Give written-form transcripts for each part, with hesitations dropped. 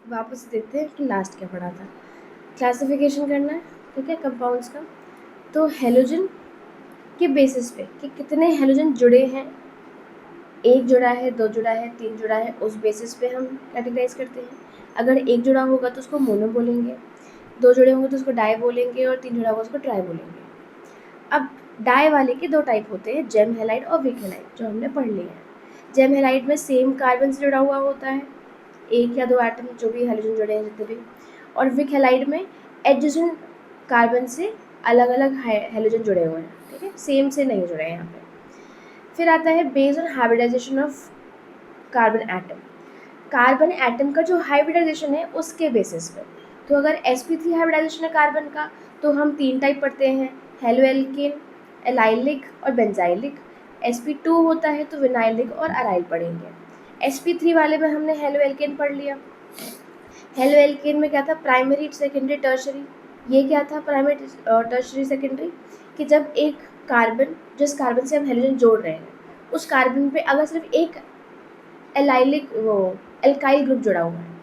वापस देखते हैं कि लास्ट क्या पढ़ा था। क्लासिफिकेशन करना है, ठीक है, कंपाउंड्स का। तो हेलोजन के बेसिस पे कि कितने हेलोजन जुड़े हैं, एक जुड़ा है, दो जुड़ा है, तीन जुड़ा है, उस बेसिस पे हम कैटेगराइज करते हैं। अगर एक जुड़ा होगा तो उसको मोनो बोलेंगे, दो जुड़े होंगे तो उसको डाई बोलेंगे, और तीन जुड़ा होगा उसको ट्राई बोलेंगे। अब डाई वाले के दो टाइप होते हैं, जेम हेलाइड और विक हेलाइड, जो हमने पढ़ लिया है। जेम हेलाइड में सेम कार्बन से जुड़ा हुआ होता है, एक या दो एटम जो भी हेलोजन जुड़े हैं जितने भी। और विक हेलाइड में एडजेसेंट कार्बन से अलग अलग हेलोजन जुड़े हुए हैं, ठीक है, सेम से नहीं जुड़े हैं यहाँ पे। फिर आता है based on hybridisation of carbon atom. Carbon atom का जो हाइब्रिडाइजेशन है उसके बेसिस पे। तो अगर sp3 हाइब्रिडाइजेशन है कार्बन का, तो हम तीन टाइप पढ़ते हैं, हेलोएल्केन, एलाइलिक और बेंजाइलिक। sp2 होता है तो विनाइलिक और अराइल पढ़ेंगे। sp3 वाले में हमने हेलोएल्केन पढ़ लिया। हेलोएल्केन में क्या था, प्राइमरी, सेकेंडरी, टर्शरी। ये क्या था, प्राइमरी, टर्शरी, सेकेंडरी, कि जब एक कार्बन, जिस कार्बन से हम हेलोजन जोड़ रहे हैं, उस कार्बन पे अगर सिर्फ एक एलाइलिक वो एल्काइल ग्रुप जुड़ा हुआ है,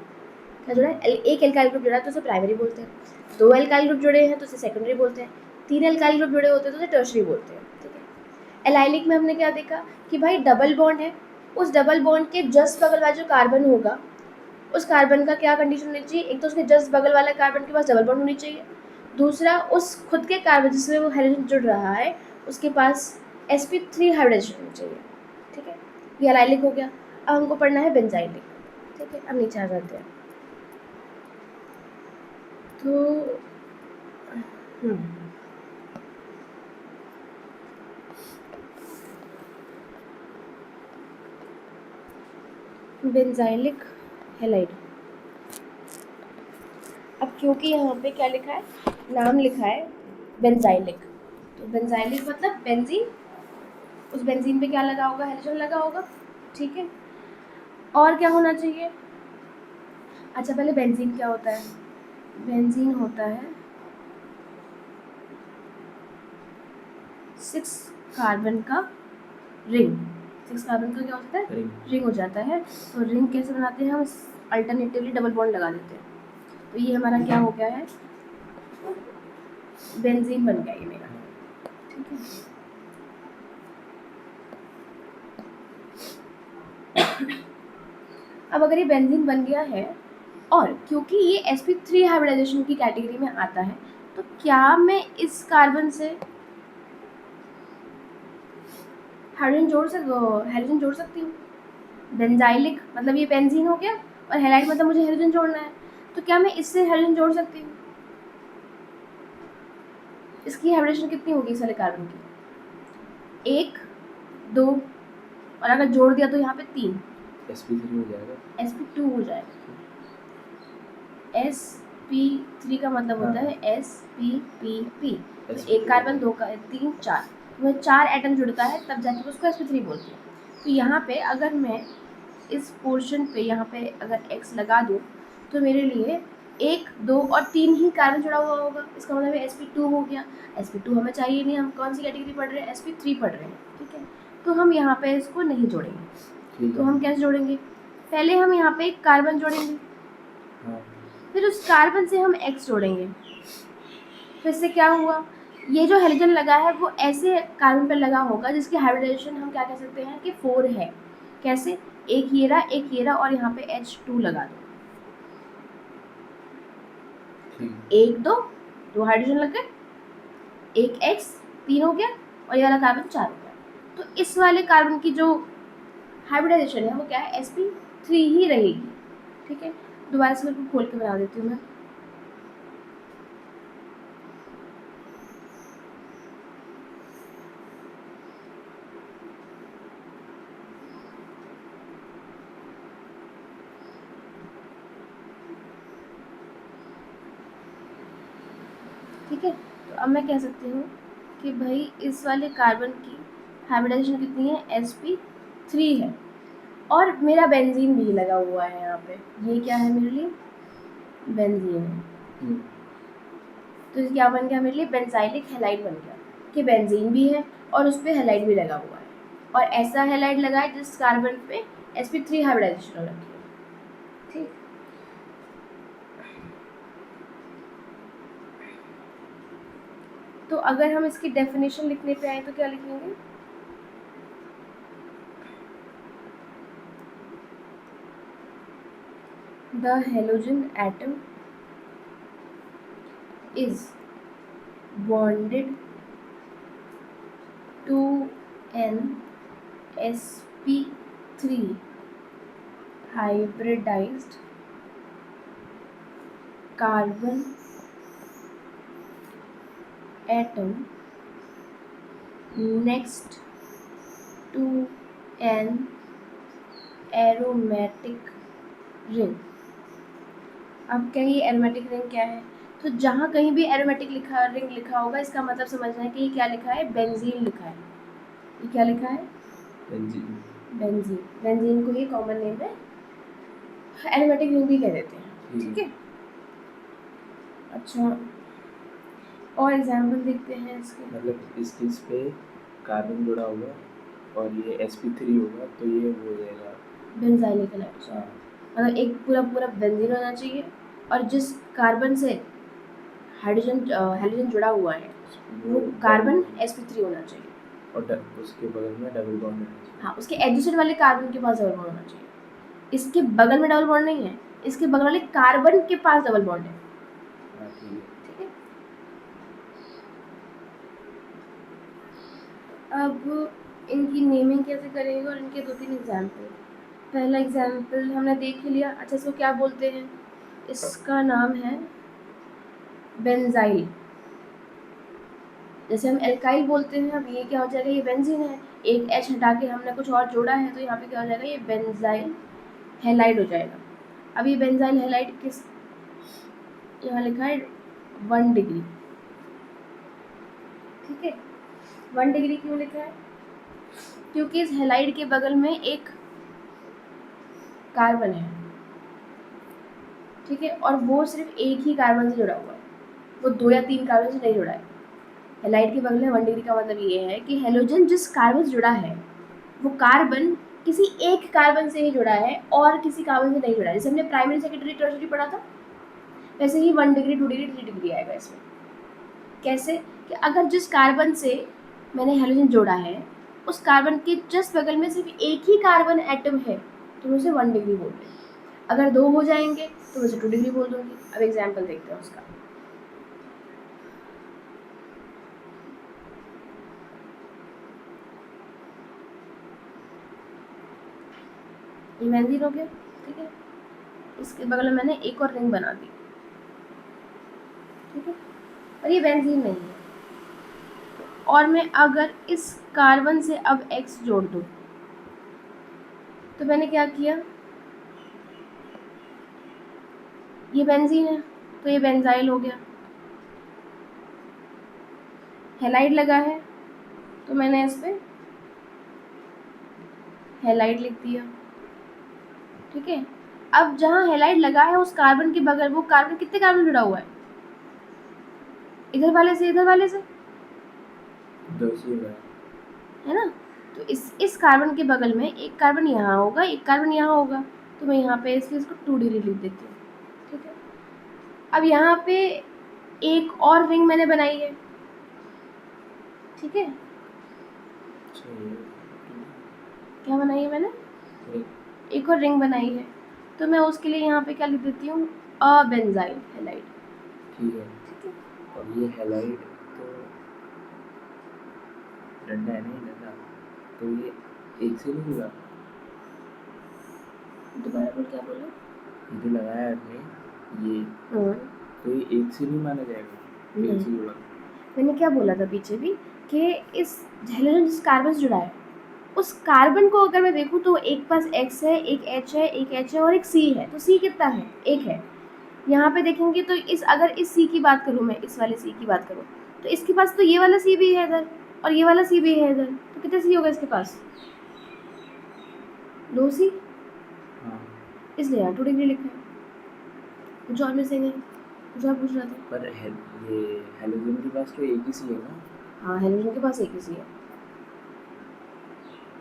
क्या जुड़ा है, एक एल्काइल ग्रुप जुड़ा है तो उसे प्राइमरी बोलते हैं, दो एल्काइल ग्रुप जुड़े हैं तो उसे सेकेंडरी बोलते हैं, तीन एल्काइल ग्रुप जुड़े होते हैं तो उसे टर्शरी बोलते हैं, ठीक है। एलाइलिक में हमने क्या देखा कि भाई डबल बॉन्ड है, उस डबल बॉन्ड के जस्ट बगल वाला जो कार्बन होगा, उस कार्बन का क्या कंडीशन होनी चाहिए, एक तो उसके जस्ट बगल वाला कार्बन के पास डबल बॉन्ड होनी चाहिए, दूसरा उस खुद के कार्बन जिससे वो हाइड्रोजन जुड़ रहा है उसके पास sp3 हाइब्रिडाइजेशन होनी चाहिए, ठीक है। ये एलाइलिक हो गया। अब हमको पढ़ना है बेंजाइलिक, ठीक है। अब नीचे आ जाते हैं। तो बेंजाइलिक हेलाइड। अब क्योंकि यहाँ पे क्या लिखा है, नाम लिखा है बेंजाइलिक, तो बेंजाइलिक मतलब बेंजीन, उस बेंजीन पे क्या लगा होगा, हेलोजन लगा होगा, ठीक है। और क्या होना चाहिए, अच्छा पहले बेंजीन क्या होता है, बेंजीन होता है 6 कार्बन का रिंग। 6 कार्बन का क्या होता है, रिंग हो जाता है। तो रिंग कैसे बनाते हैं हम, अल्टरनेटिवली डबल बॉन्ड लगा देते हैं। तो ये हमारा क्या हो गया है, बेंजीन बन गया ये मेरा, ठीक है। अब अगर ये बेंजीन बन गया है और क्योंकि ये sp3 हाइब्रिडाइजेशन की कैटेगरी में आता है, तो क्या मैं इस कार्बन से हेलोजन जोड़ सकती हूँ। बेंजाइलिक मतलब ये बेंजीन हो गया, और हेलाइड मतलब मुझे हेलोजन जोड़ना है, तो क्या मैं इससे हेलोजन जोड़ सकती हूँ। इसकी हाइब्रिडेशन कितनी होगी इस वाले कार्बन की, एक, दो, और अगर जोड़ दिया तो यहाँ पे तीन, sp3 हो जाएगा, sp2 हो जाएगा। sp3 का मतलब होता है spp, तो एक कार्बन, दो का, तीन, चार, तो वह 4 एटम जुड़ता है तब जाके उसको sp3 बोलते हैं। तो यहाँ पे अगर मैं इस पोर्शन पे यहाँ पे अगर x लगा दूँ तो मेरे लिए एक, दो और तीन ही कार्बन जुड़ा हुआ होगा, इसका मतलब है sp2 हो गया। sp2 हमें चाहिए नहीं, हम कौन सी कैटेगरी पढ़ रहे हैं, sp3 पढ़ रहे हैं, ठीक है। तो हम यहाँ पे इसको नहीं जोड़ेंगे, तो हम कैसे जोड़ेंगे, पहले हम यहाँ पे एक कार्बन जोड़ेंगे, फिर उस कार्बन से हम x जोड़ेंगे। तो इससे क्या हुआ, ये जो हेलोजन लगा है वो ऐसे कार्बन पर लगा होगा जिसकी हाइब्रिडाइजेशन हम क्या कह सकते हैं कि 4 है। कैसे, एक ये रहा और यहाँ पे H2 लगा दो, एक, दो, दो हाइड्रोजन लग गए, एक X, तीन हो गया, और ये वाला कार्बन 4 हो गया। तो इस वाले कार्बन की जो हाइब्रिडाइजेशन है वो क्या है, sp3 ही रहेगी, ठीक है। दोबारा से बिल्कुल खोल के बना देती हूँ मैं। ठीक है, तो अब मैं कह सकती हूँ कि भाई इस वाले कार्बन की हाइब्रिडाइजेशन कितनी है, sp3 है, और मेरा बेंजीन भी लगा हुआ है यहाँ पे, ये क्या है मेरे लिए, बेंजीन है। तो क्या बन गया मेरे लिए, बेंजाइलिक हेलाइड बन गया, कि बेंजीन भी है और उस पर हेलाइड भी लगा हुआ है, और ऐसा हेलाइड लगा है जिस कार्बन पे sp3 हाइब्रिडाइजेशन हो रखी है, ठीक। तो अगर हम इसकी डेफिनेशन लिखने पे आए तो क्या लिखेंगे? The halogen atom is bonded to an sp3 hybridized carbon atom next to an aromatic ring। अब क्या ये एरोमेटिक रिंग क्या है? तो जहाँ कहीं भी एरोमेटिक रिंग लिखा होगा इसका मतलब समझना है कि ये क्या लिखा है? बेंजीन लिखा है। ये क्या लिखा है? बेंजीन। बेंजीन को ही कॉमन नेम में एरोमेटिक रिंग भी कह देते हैं। ठीक है, अच्छा और एग्जाम्पल देखते हैं इसके। मतलब इस चीज़ पे कार्बन जुड़ा होगा और ये sp3 होगा तो ये हो जाएगा बेंजाइलिक हैलाइड। हाँ, मतलब एक पूरा बेंजीन होना चाहिए और जिस कार्बन से हाइड्रोजन जुड़ा हुआ है वो कार्बन sp3 होना चाहिए और उसके बगल में डबल बॉन्ड होना चाहिए। हाँ, उसके एडजेसेंट वाले कार्बन के पास डबल बॉन्ड होना चाहिए। इसके बगल में डबल बॉन्ड नहीं है, इसके बगल वाले कार्बन के पास डबल बॉन्ड है। हाँ, ठीक है। अब इनकी नेमिंग कैसे करेंगे और इनके 2-3 एग्जाम्पल। पहला एग्जाम्पल हमने देख ही लिया। अच्छा, इसको क्या बोलते हैं? इसका नाम है बेंजाइल। जैसे हम एल्काइल बोलते हैं, अब ये क्या हो जाएगा? ये बेंजीन है, एक एच हटा के हमने कुछ और जोड़ा है तो यहाँ पे क्या हो जाएगा? ये बेंजाइल हैलाइड हो जाएगा। अब ये बेंजाइल हैलाइड किस, यहाँ लिखा है 1 डिग्री। ठीक है, 1 डिग्री क्यों लिखा है? क्योंकि इस हैलाइड के बगल में एक कार्बन है। ठीक है, और वो सिर्फ एक ही कार्बन से जुड़ा हुआ है, वो 2 या 3 कार्बन से नहीं जुड़ा है। हैलाइड के बगल में 1 डिग्री का मतलब ये है कि हेलोजन जिस कार्बन से जुड़ा है वो कार्बन किसी एक कार्बन से ही जुड़ा है और किसी कार्बन से नहीं जुड़ा है। जैसे हमने प्राइमरी सेकेंडरी टर्शियरी पढ़ा था वैसे ही 1 डिग्री 2 डिग्री 3 डिग्री आएगा इसमें। कैसे? कि अगर जिस कार्बन से मैंने हेलोजन जोड़ा है उस कार्बन के जस्ट बगल में सिर्फ एक ही कार्बन एटम है तो मैं उसे 1 डिग्री बोल रही हूँ। अगर 2 हो जाएंगे तो मैं उसे 2 डिग्री बोल दूंगी। अब एग्जाम्पल देखते हैं उसका। ये बेंजीन हो गया। ठीक है, इसके बगल में मैंने एक और रिंग बना दी। ठीक है, और ये बेंजीन नहीं है। और मैं अगर इस कार्बन से अब X जोड़ दूं तो मैंने क्या किया? ये बेंजीन है तो ये बेंजाइल हो गया। हैलाइड लगा है तो मैंने इस पे हैलाइड लिख दिया। ठीक है, अब जहाँ हैलाइड लगा है उस कार्बन के बगल वो कार्बन कितने कार्बन जुड़ा हुआ है? इधर वाले से इधर वाले से 2 से है ना। तो इस कार्बन के बगल में एक कार्बन यहाँ होगा, एक कार्बन यहाँ होगा, तो मैं यहाँ पे इसलिए इसको 2 डिग्री लिख देती हूँ। ठीक है, अब यहाँ पे एक और रिंग मैंने बनाई है। ठीक है, क्या बनाई है मैंने? एक और रिंग बनाई है तो मैं उसके लिए यहाँ पे क्या लिख देती हूँ? अबेंजाइल हैलाइड। ठीक है। और ये हैलाइड तो डंडा है नहीं डंडा, तो ये एक से नहीं जुड़ा। दोबारा बोल, क्या बोला? ये जो लगाया है आपने ये तो ये एक से नहीं माना जाएगा, एक से जुड़ा। मैंने क्या बोला था पीछे भी कि इस हेलोजन जिस कार्बन से जुड़ा है उस कार्बन को अगर मैं देखूँ तो एक पास X है, एक H है, एक H है और एक C है। तो C कितना है? एक है। यहाँ पे देखेंगे तो अगर इस C की बात करूँ, मैं इस वाले C की बात करूँ तो इसके पास तो ये वाला C भी है इधर और ये वाला C भी है इधर, तो कितने C होगा इसके पास? 2 C। इसलिए यहाँ 2 डिग्री लिखा है। कुछ और मिसिंग है? कुछ और पूछ रहा था? पर ये हेलोजन के पास तो एक ही सी है ना? हाँ, हेलोजन के पास एक ही सी है,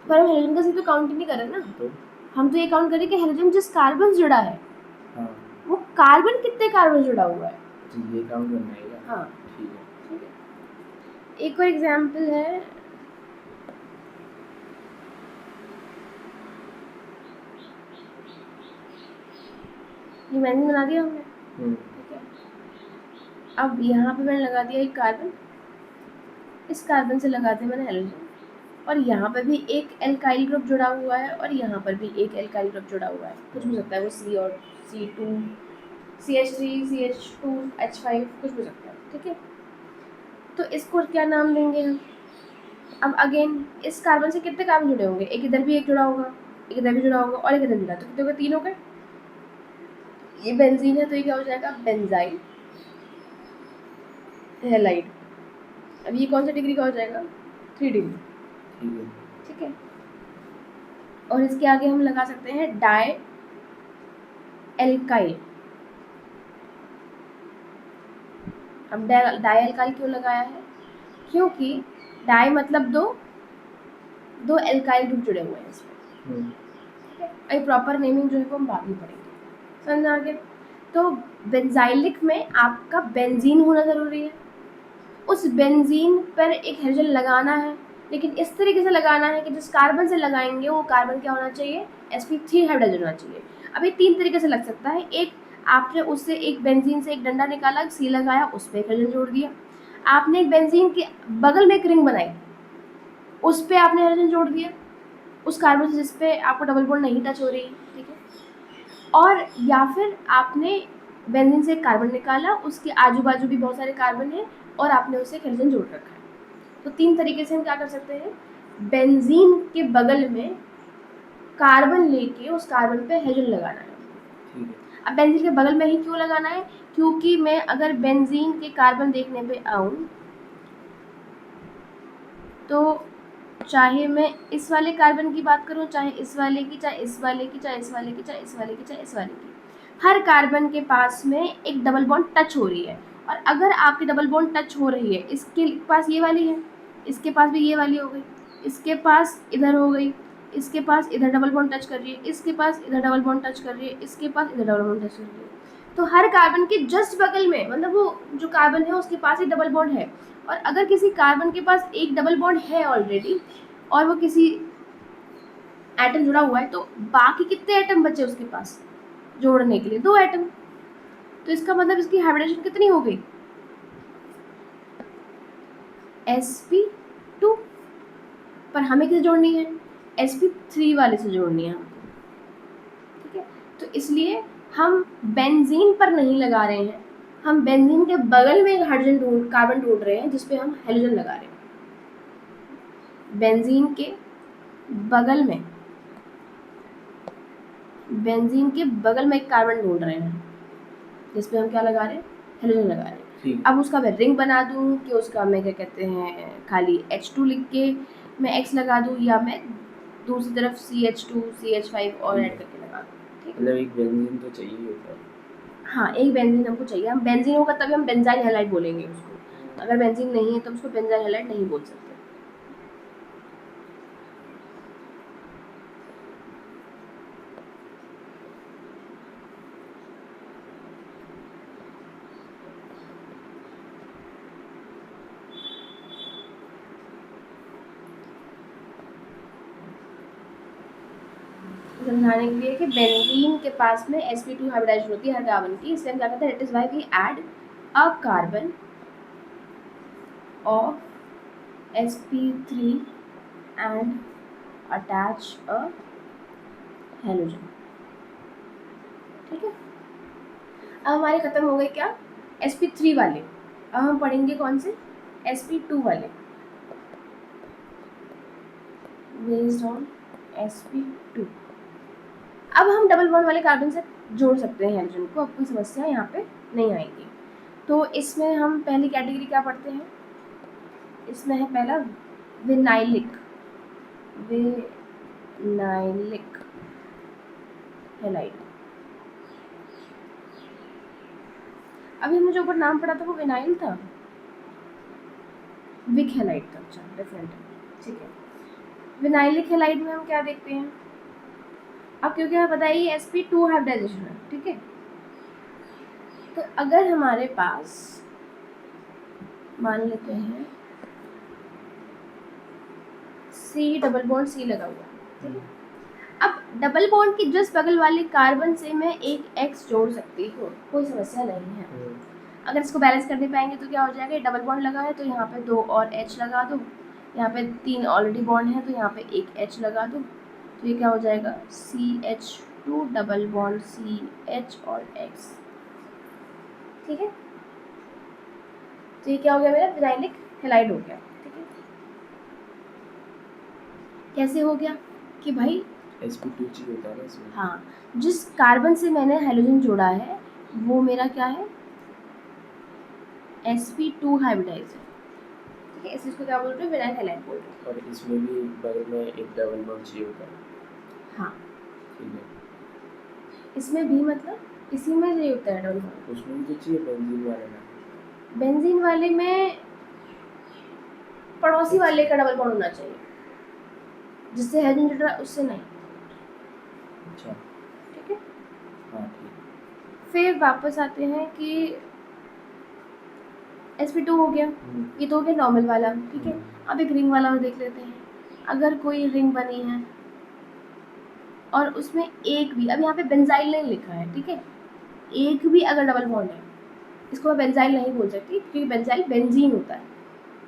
पर हम हेलोजन का सी तो काउंट ही नहीं कर रहे ना। तो हम तो ये काउंट करें कि हेलोजन जिस कार्बन से जुड़ा है हाँ, वो कार्बन कितने कार्बन जुड़ा हुआ है। तो ये काउंट करना है क्या? हाँ, ठीक है। एक और एग्जाम्पल है, ये बेंजीन बना दिया हमने, ठीक है। अब यहाँ पे मैंने लगा दिया एक कार्बन, इस कार्बन से लगा दिया मैंने हेलोजन, और यहाँ पर भी एक एल्काइल ग्रुप जुड़ा हुआ है और यहाँ पर भी एक एल्काइल ग्रुप जुड़ा हुआ है, कुछ भी सकता है वो C और C2, CH3, CH2, H5 कुछ भी सकता है, ठीक है। तो इसको क्या नाम देंगे हम? अब अगेन इस कार्बन से कितने कार्बन जुड़े होंगे? एक इधर भी एक जुड़ा होगा, एक इधर भी जुड़ा होगा और एक इधर जुड़ा, तो कितने हो गए? 3 हो गए। ये बेंजीन है तो ये क्या हो जाएगा? Benzyl halide. अब ये कौन सा डिग्री का हो जाएगा? 3 डिग्री, ठीक है। और इसके आगे हम लगा सकते हैं डाई एल्काइल। अब डाई एल्काइल क्यों लगाया है? क्योंकि डाई मतलब दो एल्काइल ग्रुप जुड़े हुए हैं इसमें, ठीक है। ये प्रॉपर नेमिंग जो है वो हम बाद में पढ़ेंगे, समझ आ गया? तो बेंजाइलिक में आपका बेंजीन होना ज़रूरी है, उस बेंजीन पर एक हेलोजन लगाना है, लेकिन इस तरीके से लगाना है कि जिस कार्बन से लगाएंगे वो कार्बन क्या होना चाहिए? sp3 हाइब्रिडाइज होना चाहिए। अब ये 3 तरीके से लग सकता है। एक, आपने उससे एक बेंजीन से एक डंडा निकाला, सी लगाया, उस पर एक हेलोजन जोड़ दिया। आपने एक बेंजीन के बगल में एक रिंग बनाई, उस पर आपने हेलोजन जोड़ दिया, उस कार्बन से जिस पे आपको डबल बॉन्ड नहीं टच हो रही है, ठीक है। और या फिर आपने बेंजीन से एक कार्बन निकाला, उसके आजू बाजू भी बहुत सारे कार्बन है और आपने उसे एक हेलोजन जोड़ रखा है। तो 3 तरीके से हम क्या कर सकते हैं? बेंजीन के बगल में कार्बन लेके उस कार्बन पे हेलोजन लगाना है। अब बेंजीन के बगल में ही क्यों लगाना है? क्योंकि मैं अगर बेंजीन के कार्बन देखने पे आऊँ तो चाहे मैं इस वाले कार्बन की बात करूँ, चाहे इस वाले की, चाहे इस वाले की, चाहे इस वाले की, चाहे इस वाले की, चाहे इस वाले की, हर कार्बन के पास में एक डबल बॉन्ड टच हो रही है। और अगर आपकी डबल बॉन्ड टच हो रही है, इसके पास ये वाली है, इसके पास भी ये वाली हो गई, इसके पास इधर हो गई, इसके पास इधर डबल बॉन्ड टच कर रही है, इसके पास इधर डबल बॉन्ड टच कर रही है, इसके पास इधर डबल बॉन्ड टच कर रही है, तो हर कार्बन के जस्ट बगल में, मतलब वो जो कार्बन है उसके पास एक डबल बॉन्ड है। और अगर किसी कार्बन के पास एक डबल बॉन्ड है ऑलरेडी और वो किसी एटम जुड़ा हुआ है, तो बाकी कितने एटम बचे उसके पास जोड़ने के लिए? 2 एटम। तो इसका मतलब इसकी हाइब्रिडेशन कितनी हो गई? sp2। पर हमें किसे जोड़नी है? sp3 वाले से जोड़नी है हमको, ठीक है। तो इसलिए हम बेंजीन पर नहीं लगा रहे हैं, हम बेंजीन के बगल में एक हाइड्रोजन कार्बन ढूंढ रहे हैं जिसपे हम हेलोजन लगा रहे हैं। बेंजीन के बगल में, बेंजीन के बगल में एक कार्बन ढूंढ रहे हैं जिसपे हम क्या लगा रहे हैं? हेलोजन लगा रहे हैं। अब उसका मैं रिंग बना दूं कि उसका मैं क्या कहते हैं खाली H2 लिख के मैं X लगा दूं, या मैं दूसरी तरफ CH2 CH5 और ऐड करके लगा दूं, ठीक है। मतलब एक बेंजीन तो चाहिए होता है। हाँ, एक बेंजीन हमको चाहिए। हम बेंजीन होगा तभी हम बेंजाइल हैलाइड बोलेंगे उसको, अगर बेंजीन नहीं है तो उसको बेंजाइल हैलाइड नहीं बोल सकते। समझाने के लिए कि बेंजीन के पास में sp2 हाइब्रिडाइजेशन होती है हर कार्बन की, इसलिए हम क्या करते हैं? It is why we add a carbon of sp3 and attach a halogen, ठीक है। अब हमारे खत्म हो गए क्या? sp3 वाले। अब हम पढ़ेंगे कौन से? sp2 वाले, बेस्ड ऑन sp2। अब हम डबल बॉन्ड वाले कार्बन से जोड़ सकते हैं हेलोजन को, अब कोई समस्या यहाँ पे नहीं आएगी। तो इसमें हम पहली कैटेगरी क्या पढ़ते हैं? इसमें है पहला विनाइलिक, विनाइलिक हैलाइड। अभी हमने जो ऊपर नाम पढ़ा था वो विनाइल था, विक हैलाइड था, अच्छा डिफरेंट है, ठीक है। विनाइलिक हैलाइड में हम क्या देखते हैं? अब क्योंकि हमें पता है ये sp2 हाइब्रिडाइजेशन है, ठीक है। तो अगर हमारे पास मान लेते हैं सी डबल बॉन्ड सी लगा हुआ है, ठीक है। अब डबल बॉन्ड की जस्ट बगल वाले कार्बन से मैं एक X जोड़ सकती हूँ, कोई समस्या नहीं है। अगर इसको बैलेंस करने पाएंगे तो क्या हो जाएगा, डबल बॉन्ड लगा है तो यहाँ पे 2 और H लगा दो, यहाँ पे 3 ऑलरेडी बॉन्ड है तो यहाँ पे एक H लगा दो, तो ये क्या हो जाएगा CH2 डबल बॉन्ड CH और X, ठीक है। तो ये क्या हो गया मेरा विनाइलिक हैलाइड हो गया, ठीक है। कैसे हो गया कि भाई sp2 होता है ना इसमें। हाँ, जिस कार्बन से मैंने हेलोजन जोड़ा है वो मेरा क्या है, sp2 हाइब्रिडाइज है, ठीक है। इसको क्या बोल रहे हैं, विनाइल हैलाइड बोल रहे हैं। और इसमें भी बगल में एक डबल बॉन्ड चाहिए होता है। हाँ, ठीक है। इसमें भी मतलब इसी में ये होता है डबल बॉन्ड। उसमें भी तो चाहिए बेंजीन वाले में। बेंजीन वाले में पड़ोसी वाले का डबल बॉन्ड होना चाहिए, जिससे हेलोजन जुड़ रहा है उससे नहीं, अच्छा, ठीक है। हाँ ठीक। फिर वापस आते हैं कि sp2 हो गया, ये तो हो गया नॉर्मल वाला, ठीक है। अब एक रिंग वाला और देख लेते हैं। अगर कोई रिंग बनी है और उसमें एक भी, अब यहाँ पे बेंजाइल नहीं लिखा है, ठीक है, एक भी अगर डबल बॉन्ड है, इसको मैं बेंजाइल नहीं बोल सकती क्योंकि बेंजाइल बेंजीन होता है।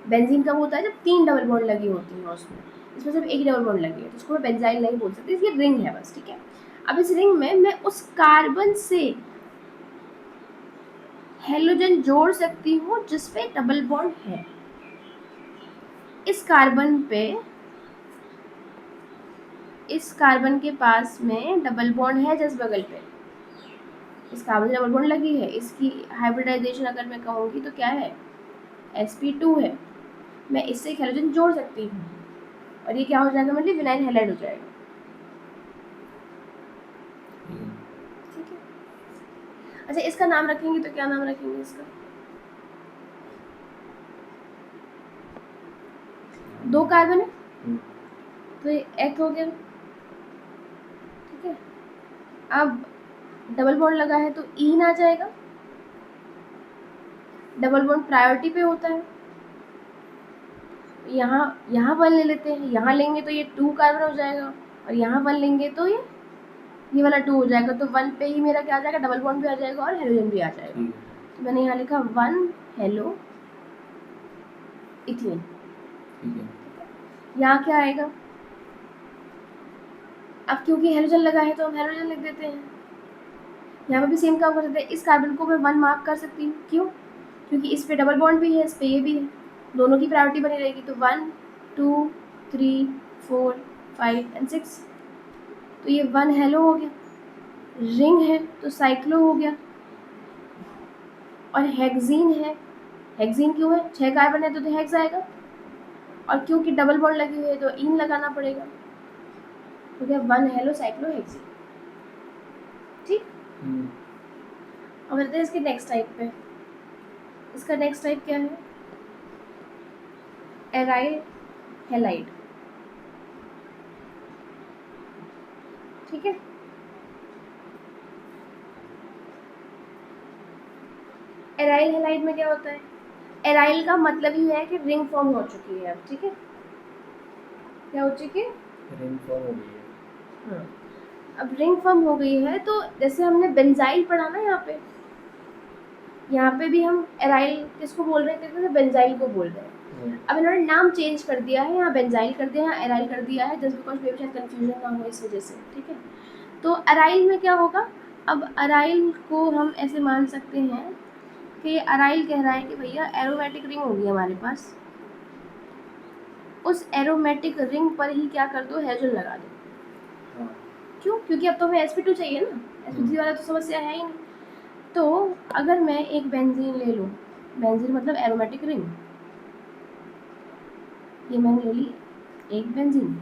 बेंजीन कब होता है, जब 3 डबल बॉन्ड लगी होती है उसमें, इसमें सिर्फ एक डबल बॉन्ड लगी है, तो इसको मैं बेंजाइल नहीं बोल सकती, ये रिंग है बस, ठीक है। अब इस रिंग में मैं उस कार्बन से हेलोजन जोड़ सकती हूँ जिस पे डबल बॉन्ड है। इस कार्बन के पास में डबल बॉन्ड है जस्ट बगल पे, इस कार्बन डबल बॉन्ड लगी है, इसकी हाइब्रिडाइजेशन अगर मैं कहूँगी तो क्या है, sp2 है। मैं इससे एक हेलोजन जोड़ सकती हूँ और ये क्या हो जाएगा, मतलब विनाइल हैलाइड हो जाएगा, ठीक है। अच्छा, इसका नाम रखेंगे तो क्या नाम रखेंगे इसका, 2 कार्बन है तो ये एक हो गया, ठीक है। अब डबल बॉन्ड लगा है तो ईन आ जाएगा, डबल बॉन्ड प्रायोरिटी पे होता है। यहाँ 1 ले लेते हैं, यहाँ लेंगे तो ये 2 कार्बन हो जाएगा और यहाँ 1 लेंगे तो ये वाला 2 हो जाएगा, तो 1 पे ही मेरा क्या आ जाएगा, डबल बॉन्ड भी आ जाएगा और हेलोजन भी आ जाएगा। तो मैंने यहाँ लिखा 1 हेलो इथीन, यहाँ क्या आएगा, अब क्योंकि हेलोजन लगा है तो हम हेलोजन लिख देते हैं। यहाँ पे भी सेम काम कर सकते हैं, इस कार्बन को मैं 1 मार्क कर सकती हूँ, क्यों, क्योंकि इस पे डबल बॉन्ड भी है, इस पे ये भी है, दोनों की प्रायोरिटी बनी रहेगी, तो 1 2 3 4 5 एंड 6, तो ये 1 हेलो हो गया। रिंग है तो साइक्लो हो गया, और हेक्सीन है, हेक्सीन क्यों है, 6 कार्बन है तो हेक्स आएगा, और क्योंकि डबल बॉन्ड लगी हुई है तो इन लगाना पड़ेगा, तो क्या 1 हेलो साइक्लो हेक्सीन, ठीक। अब बढ़ते हैं इसके नेक्स्ट टाइप पे। इसका नेक्स्ट टाइप क्या है, एराइल हैलाइड, ठीक है। एराइल हैलाइड में क्या होता है, एराइल का मतलब ही है कि रिंग फॉर्म हो चुकी है अब, ठीक है, क्या हो चुकी है, रिंग फॉर्म हो गई है। हाँ, अब रिंग फॉर्म हो गई है, तो जैसे हमने बेंजाइल पढ़ा ना, यहाँ पे भी हम एराइल किसको बोल रहे हैं, तो बेंजाइल को बोल रहे हैं। अब इन्होंने नाम चेंज कर दिया है, यहाँ बेंजाइल कर दिया है, एराइल कर दिया है, जस्ट बिकॉज मेरे शायद कन्फ्यूजन ना हो इस वजह से, ठीक है। तो एराइल में क्या होगा, अब एराइल को हम ऐसे मान सकते हैं कि एराइल कह रहा है कि भैया एरोमेटिक रिंग होगी हमारे पास, उस एरोमेटिक रिंग पर ही क्या कर दो, हेलोजन लगा दो। क्यों, क्योंकि अब तो हमें sp2 चाहिए ना, sp3 वाला तो समस्या है ही नहीं। तो अगर मैं एक बेंजीन ले लूँ, बेंजीन मतलब एरोमेटिक रिंग, ये मैंने ले ली एक बेंजीन,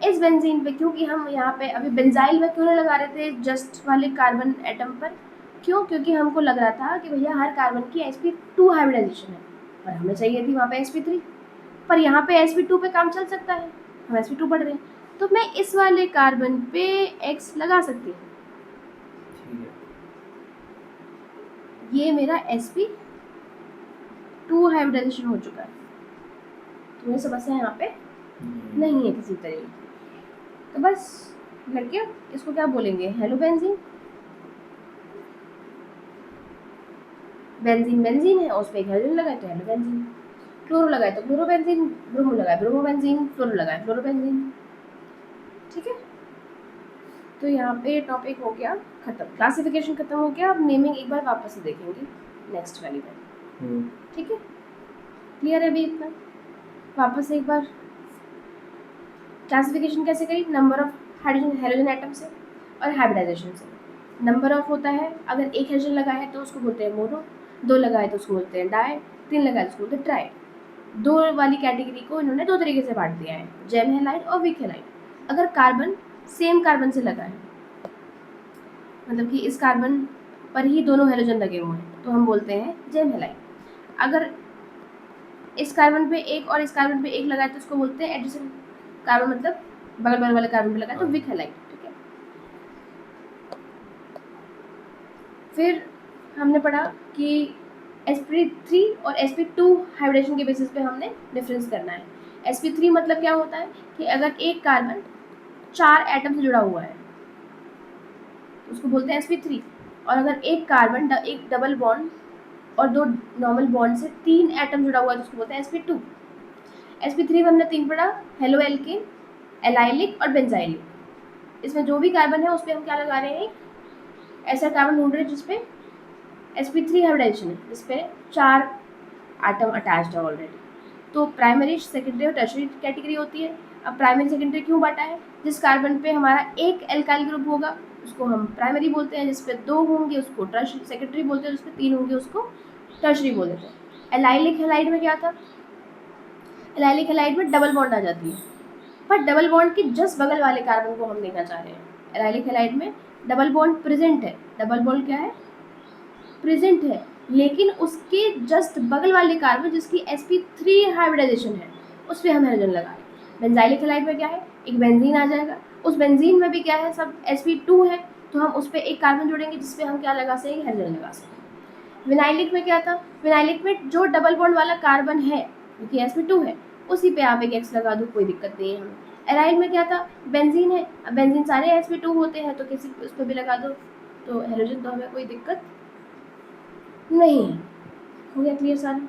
इस बेंजीन पे, क्योंकि हम यहाँ पे अभी बेंजाइल में क्यों नहीं लगा रहे थे जस्ट वाले कार्बन एटम पर, क्यों, क्योंकि हमको लग रहा था कि भैया हर कार्बन की sp2 हाइब्रिडाइजेशन है और हमें चाहिए थी वहाँ पे sp3, पर यहाँ पे sp2 पे काम चल सकता है, हम sp2 पढ़ रहे हैं, तो मैं इस वाले कार्बन पे x लगा सकती हूँ, ये मेरा sp2 हाइब्रिडाइजेशन हो चुका है। तुम्हें समस्या यहाँ पे नहीं है किसी तरीके की। तो बस लड़कियों, इसको क्या बोलेंगे, हेलोबेंजीन। बेंजीन बेंजीन है, उस पर एक हेलोजन लगाए तो हेलोबेंजीन, क्लोरो लगाए तो क्लोरोबेंजीन, ब्रोमो लगाए ब्रोमोबेंजीन, फ्लोरो लगाए फ्लोरोबेंजीन। ठीक है, तो यहाँ पे टॉपिक हो गया खत्म, क्लासिफिकेशन खत्म हो गया। अब नेमिंग एक बार वापस से देखेंगे नेक्स्ट वाली में। ठीक है, क्लियर है अभी इतना? वापस एक बार क्लासिफिकेशन कैसे करी, number of hydrogen halogen atom से और हाइब्रिडाइजेशन से। नंबर ऑफ होता है, अगर एक हाइड्रोजन लगा है तो उसको बोलते हैं मोनो, दो लगाए तो उसको बोलते हैं डाई, तीन लगाए तो उसको बोलते हैं ट्राई। दो वाली कैटेगरी को इन्होंने दो तरीके से बांट दिया है, जेम हैलाइड और वीक हैलाइड। अगर कार्बन सेम कार्बन से लगा है, मतलब कि इस कार्बन पर ही दोनों हेलोजन लगे हुए हैं, तो हम बोलते हैं जेम हैलाइड। अगर इस कार्बन पे एक और इस कार्बन पे एक लगाए तो उसको बोलते हैं एडजेसेंट कार्बन, मतलब बगल बगल वाले कार्बन पे लगाए तो वीक हैलाइड। ठीक है, फिर हमने पढ़ा कि sp3 और sp2 हाइब्रिडेशन के बेसिस पे हमने डिफरेंस करना है। sp3 मतलब क्या होता है कि अगर एक कार्बन 4 एटम से जुड़ा हुआ है तो उसको बोलते हैं sp3, और अगर एक कार्बन एक डबल बॉन्ड और दो नॉर्मल बॉन्ड से 3 एटम जुड़ा हुआ है तो उसको बोलते हैं sp2। sp3 में हमने 3 पढ़ा, हेलो एल्केन, एलाइलिक और बेंजाइलिक। इसमें जो भी कार्बन है उस पर हम क्या लगा रहे हैं, ऐसा कार्बन ढूंढ रहे हैं जिसपे sp3 हाइब्रिडाइजेशन है, जिसपे 4 एटम अटैच्ड है ऑलरेडी। तो प्राइमरी, सेकेंडरी और टर्शियरी कैटेगरी होती है। अब प्राइमरी सेकेंडरी क्यों बांटा है, जिस कार्बन पे हमारा एक एल्काइल ग्रुप होगा उसको हम प्राइमरी बोलते हैं, जिस पे 2 होंगे उसको टर्शियरी सेकेंडरी बोलते हैं, जिस पे 3 होंगे उसको टर्शियरी बोल देते हैं। एलाइलिक हैलाइड में क्या था, एलाइलिक हैलाइड में डबल बॉन्ड आ जाती है, पर डबल बॉन्ड के जस्ट बगल वाले कार्बन को हम देखना चाह रहे हैं। एलाइलिक हैलाइड में डबल बॉन्ड प्रेजेंट है, डबल बॉन्ड क्या है, प्रेजेंट है, लेकिन उसके जस्ट बगल वाले कार्बन जिसकी sp3 हाइब्रिडाइजेशन है उस पर हम हेलोजन लगा रहे हैं। बेंजाइलिक हैलाइड में क्या है, एक बेंजीन आ जाएगा, उस बेंजीन में भी क्या है, सब sp2 है, तो हम उस पर एक कार्बन जोड़ेंगे जिसपे हम क्या लगा सकेंगे, हेलोजन लगा सकेंगे। विनाइलिक में क्या था, विनाइलिक में जो डबल बॉन्ड वाला कार्बन है क्योंकि sp2 है उसी पे आप एक x लगा दो, कोई दिक्कत नहीं है हमें। एराइल में क्या था, बेंजीन है, अब बेंजीन सारे sp2 होते हैं तो किसी उस पर भी लगा दो, तो हेलोजन, तो हमें कोई दिक्कत नहीं है। हो गया क्लियर सारा?